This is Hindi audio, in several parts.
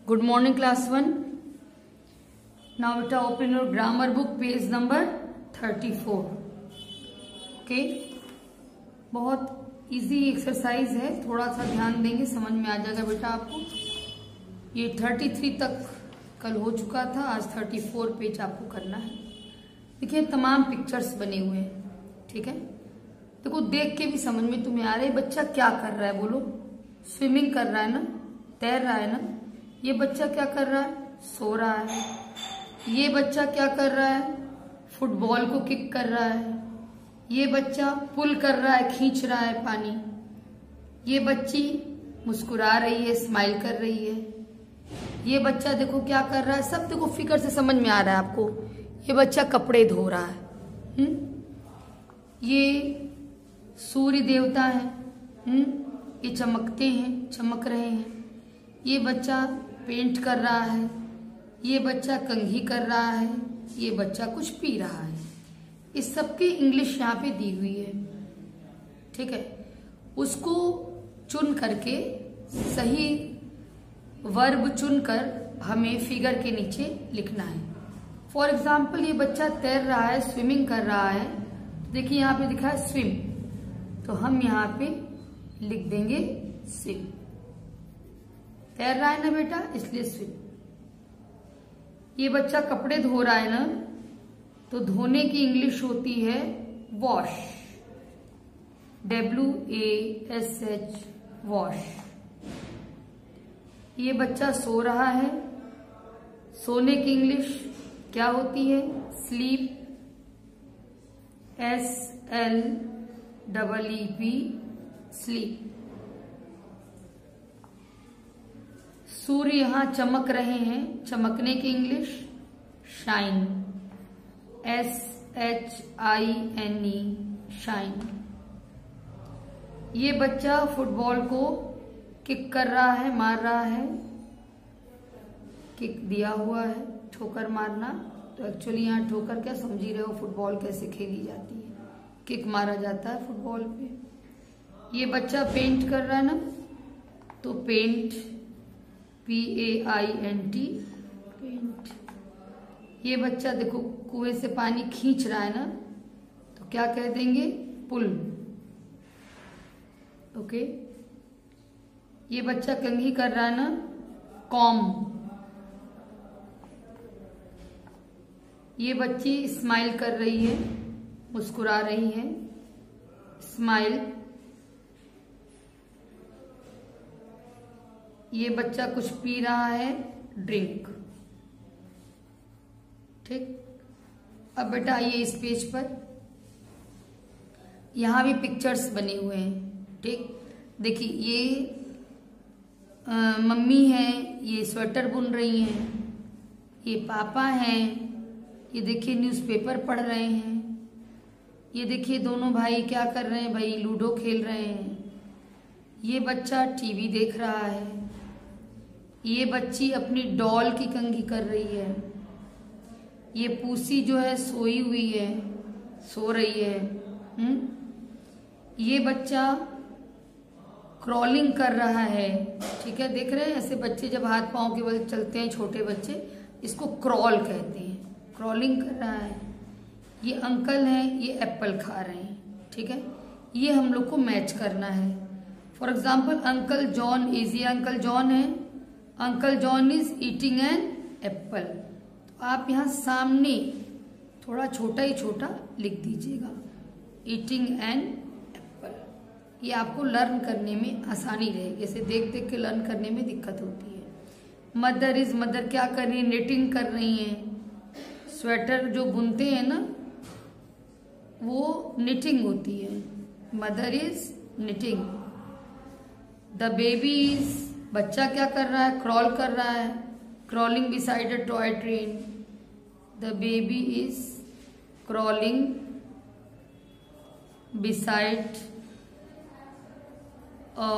Good morning class 1. Now beta open your grammar book page number 34. Okay. बहुत इजी एक्सरसाइज है, थोड़ा सा ध्यान देंगे समझ में आ जाएगा बेटा आपको। ये 33 तक कल हो चुका था, आज 34 पेज आपको करना है। देखिए तमाम पिक्चर्स बने हुए हैं, ठीक है। देखो देख के भी समझ में तुम्हें आ रहा है बच्चा क्या कर रहा है। बोलो, स्विमिंग कर रहा है ना, तैर रहा है ना। ये बच्चा क्या कर रहा है, सो रहा है। ये बच्चा क्या कर रहा है, फुटबॉल को किक कर रहा है। ये बच्चा पुल कर रहा है, खींच रहा है पानी। ये बच्ची मुस्कुरा रही है, स्माइल कर रही है। ये बच्चा देखो क्या कर रहा है, सब देखो फिगर से समझ में आ रहा है आपको। ये बच्चा कपड़े धो रहा है। ये सूर्य देवता है, ये चमकते हैं, चमक रहे हैं। ये बच्चा पेंट कर रहा है। ये बच्चा कंघी कर रहा है। ये बच्चा कुछ पी रहा है। इस सब की इंग्लिश यहाँ पे दी हुई है, ठीक है। उसको चुन करके सही वर्ब चुनकर हमें फिगर के नीचे लिखना है। फॉर एग्जाम्पल ये बच्चा तैर रहा है, स्विमिंग कर रहा है। देखिए यहाँ पे लिखा है स्विम, तो हम यहाँ पे लिख देंगे स्विम। तैर रहा है ना बेटा, इसलिए स्विम। ये बच्चा कपड़े धो रहा है ना, तो धोने की इंग्लिश होती है वॉश, WASH, वॉश। ये बच्चा सो रहा है, सोने की इंग्लिश क्या होती है, स्लीप, SLEEP, स्लीप। सूर्य यहां चमक रहे हैं, चमकने की इंग्लिश शाइन, SHINE, शाइन। ये बच्चा फुटबॉल को किक कर रहा है, मार रहा है। किक दिया हुआ है, ठोकर मारना। तो एक्चुअली यहाँ ठोकर क्या समझ ही रहे हो, फुटबॉल कैसे खेली जाती है, किक मारा जाता है फुटबॉल पे। ये बच्चा पेंट कर रहा है ना, तो पेंट, PAINT, पेंट। ये बच्चा देखो कुएं से पानी खींच रहा है ना, तो क्या कह देंगे, पुल, ओके। ये बच्चा कंघी कर रहा है ना, कॉम। ये बच्ची स्माइल कर रही है, मुस्कुरा रही है, स्माइल। ये बच्चा कुछ पी रहा है, ड्रिंक, ठीक। अब बेटा आइए इस पेज पर, यहां भी पिक्चर्स बने हुए हैं, ठीक। देखिए ये मम्मी है, ये स्वेटर बुन रही हैं। ये पापा हैं, ये देखिए न्यूज़पेपर पढ़ रहे हैं। ये देखिए दोनों भाई क्या कर रहे हैं, भाई लूडो खेल रहे हैं। ये बच्चा टीवी देख रहा है। ये बच्ची अपनी डॉल की कंघी कर रही है। ये पूसी जो है सोई हुई है, सो रही है। ये बच्चा क्रॉलिंग कर रहा है, ठीक है। देख रहे हैं ऐसे बच्चे जब हाथ पांव के बल चलते हैं, छोटे बच्चे, इसको क्रॉल कहते हैं। क्रॉलिंग कर रहा है। ये अंकल हैं, ये एप्पल खा रहे हैं, ठीक है। ये हम लोग को मैच करना है। For example uncle John is, ये अंकल जॉन है, uncle John is eating an apple. तो आप यहाँ सामने थोड़ा छोटा ही छोटा लिख दीजिएगा, ईटिंग एन एप्पल। ये आपको लर्न करने में आसानी रहेगी, ऐसे देख देख के लर्न करने में दिक्कत होती है। मदर इज, मदर क्या कर रही है, निटिंग कर रही हैं। स्वेटर जो बुनते हैं ना, वो निटिंग होती है। Mother is knitting. The baby is, बच्चा क्या कर रहा है, क्रॉल कर रहा है, crawling beside a toy train. The baby is crawling beside a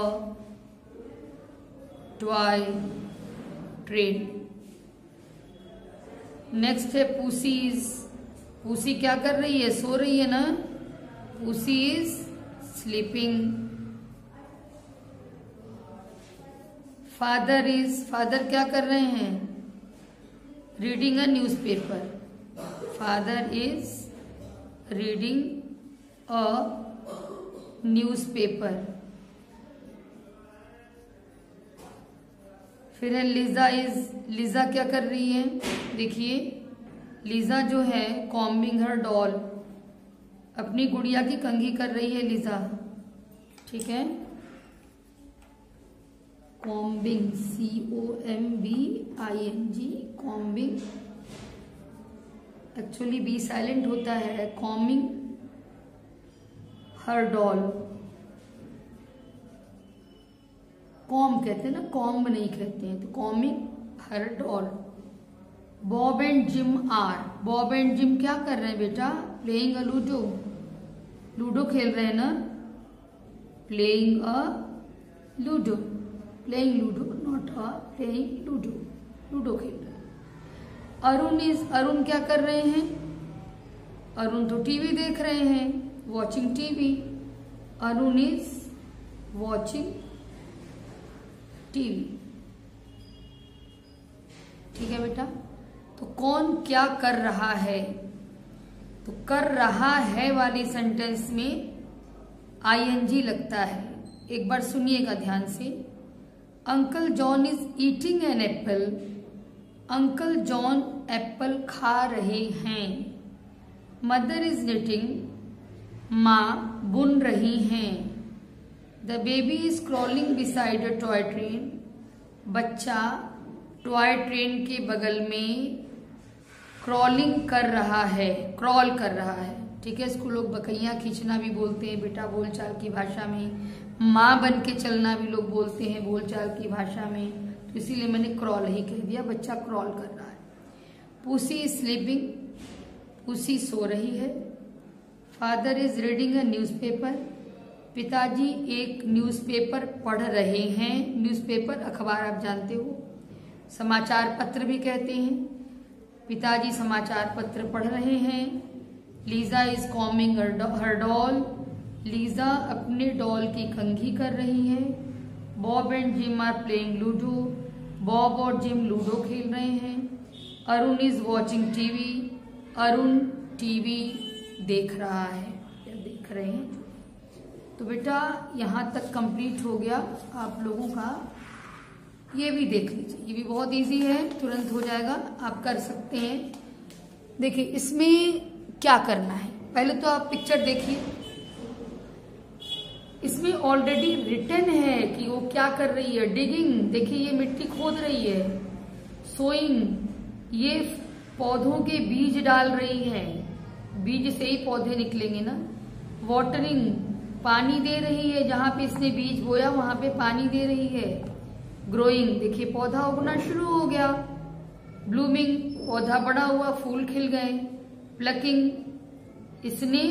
toy train. Next है पूसीज, पूसी क्या कर रही है, सो रही है ना, पूसी इज स्लीपिंग। फादर क्या कर रहे हैं? Reading a newspaper. Father is reading a newspaper. फिर है लीजा क्या कर रही है? देखिए लीजा जो है कॉम्बिंग हर डॉल, अपनी गुड़िया की कंघी कर रही है लीजा। ठीक है, combing, COMBING, combing. Actually B silent होता है। कॉम्बिंग हर डॉल। कॉम कहते हैं ना, कॉम्ब नहीं कहते हैं, तो combing her doll. Bob and gym क्या कर रहे हैं बेटा? Playing a ludo. लूडो खेल रहे हैं ना, playing ludo, not playing ludo, ludo खेल रहे हैं। अरुण क्या कर रहे हैं? अरुण तो टीवी देख रहे हैं, watching TV. Arun is watching TV. ठीक है बेटा, तो कौन क्या कर रहा है? तो कर रहा है वाली सेंटेंस में ING लगता है। एक बार सुनिएगा ध्यान से। Uncle John is eating an apple. Uncle John Apple खा रहे हैं। Mother is knitting. माँ बुन रही हैं। The baby is crawling beside a toy train. बच्चा टॉय ट्रेन के बगल में क्रॉलिंग कर रहा है, क्रॉल कर रहा है। ठीक है, इसको लोग बकैया खींचना भी बोलते हैं बेटा बोलचाल की भाषा में। माँ बन के चलना भी लोग बोलते हैं बोलचाल की भाषा में, तो इसीलिए मैंने क्रॉल ही कह दिया। बच्चा क्रॉल कर रहा है। Pussy is sleeping. पुसी सो रही है। Father is reading a newspaper. पिताजी एक न्यूज़पेपर पढ़ रहे हैं। न्यूज़पेपर अखबार आप जानते हो, समाचार पत्र भी कहते हैं। पिताजी समाचार पत्र पढ़ रहे हैं। Lisa is combing her doll. Lisa अपने डॉल की कंघी कर रही है। Bob and Jim are playing ludo. Bob और जिम लूडो खेल रहे हैं। Arun is watching TV. Arun TV देख रहा है या देख रहे हैं। तो बेटा यहाँ तक कंप्लीट हो गया आप लोगों का। ये भी देख लीजिए, ये भी बहुत इजी है, तुरंत हो जाएगा, आप कर सकते हैं। देखिए इसमें क्या करना है, पहले तो आप पिक्चर देखिए। इसमें ऑलरेडी रिटन है कि वो क्या कर रही है। डिगिंग, देखिए ये मिट्टी खोद रही है। सोइंग, ये पौधों के बीज डाल रही है, बीज से ही पौधे निकलेंगे ना। वाटरिंग, पानी दे रही है, जहां पे इसने बीज बोया वहां पे पानी दे रही है। ग्रोइंग, देखिए पौधा उगना शुरू हो गया। ब्लूमिंग, पौधा बड़ा हुआ, फूल खिल गए। प्लकिंग, इसने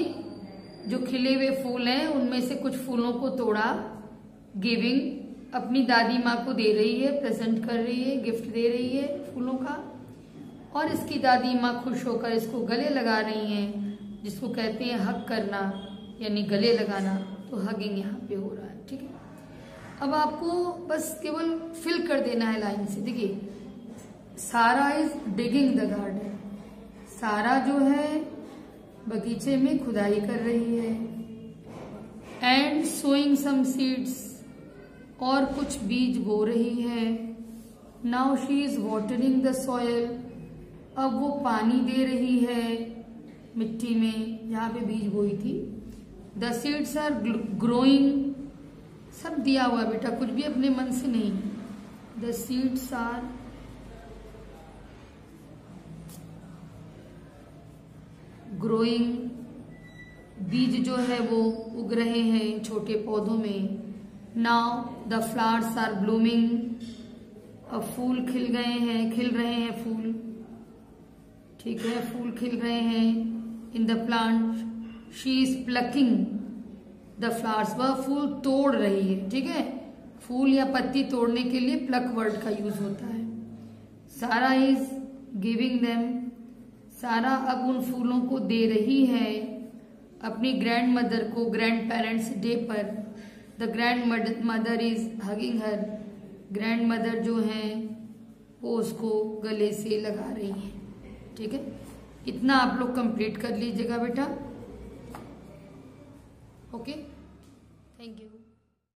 जो खिले हुए फूल हैं उनमें से कुछ फूलों को तोड़ा। गिविंग, अपनी दादी माँ को दे रही है, प्रेजेंट कर रही है, गिफ्ट दे रही है फूलों का। और इसकी दादी माँ खुश होकर इसको गले लगा रही हैं, जिसको कहते हैं हग करना यानी गले लगाना। तो हगिंग यहाँ पे हो रहा है। ठीक है, अब आपको बस केवल फिल कर देना है लाइन से। देखिए सारा इज डिगिंग द गार्डन। सारा जो है बगीचे में खुदाई कर रही है। एंड सोइंग सम सीड्स, और कुछ बीज बो रही है। Now she is watering the soil, अब वो पानी दे रही है मिट्टी में जहां पे बीज बोई थी। द सीड्स आर ग्रोइंग, सब दिया हुआ बेटा, कुछ भी अपने मन से नहीं। द सीड्स आर ग्रोइंग, बीज जो है वो उग रहे हैं छोटे पौधों में। Now the flowers are blooming, अब फूल खिल गए हैं, खिल रहे हैं फूल। ठीक है, फूल खिल रहे हैं in the plant. She is plucking the flowers, वह फूल तोड़ रही है। ठीक है, फूल या पत्ती तोड़ने के लिए प्लक वर्ड का यूज होता है। सारा इज गिविंग देम, सारा अब उन फूलों को दे रही है अपनी ग्रैंड मदर को ग्रैंड पेरेंट्स डे पर। The grand mother is hugging her, grand mother जो हैं वो उसको गले से लगा रही हैं। ठीक है, इतना आप लोग कंप्लीट कर लीजिएगा बेटा। Okay, thank you.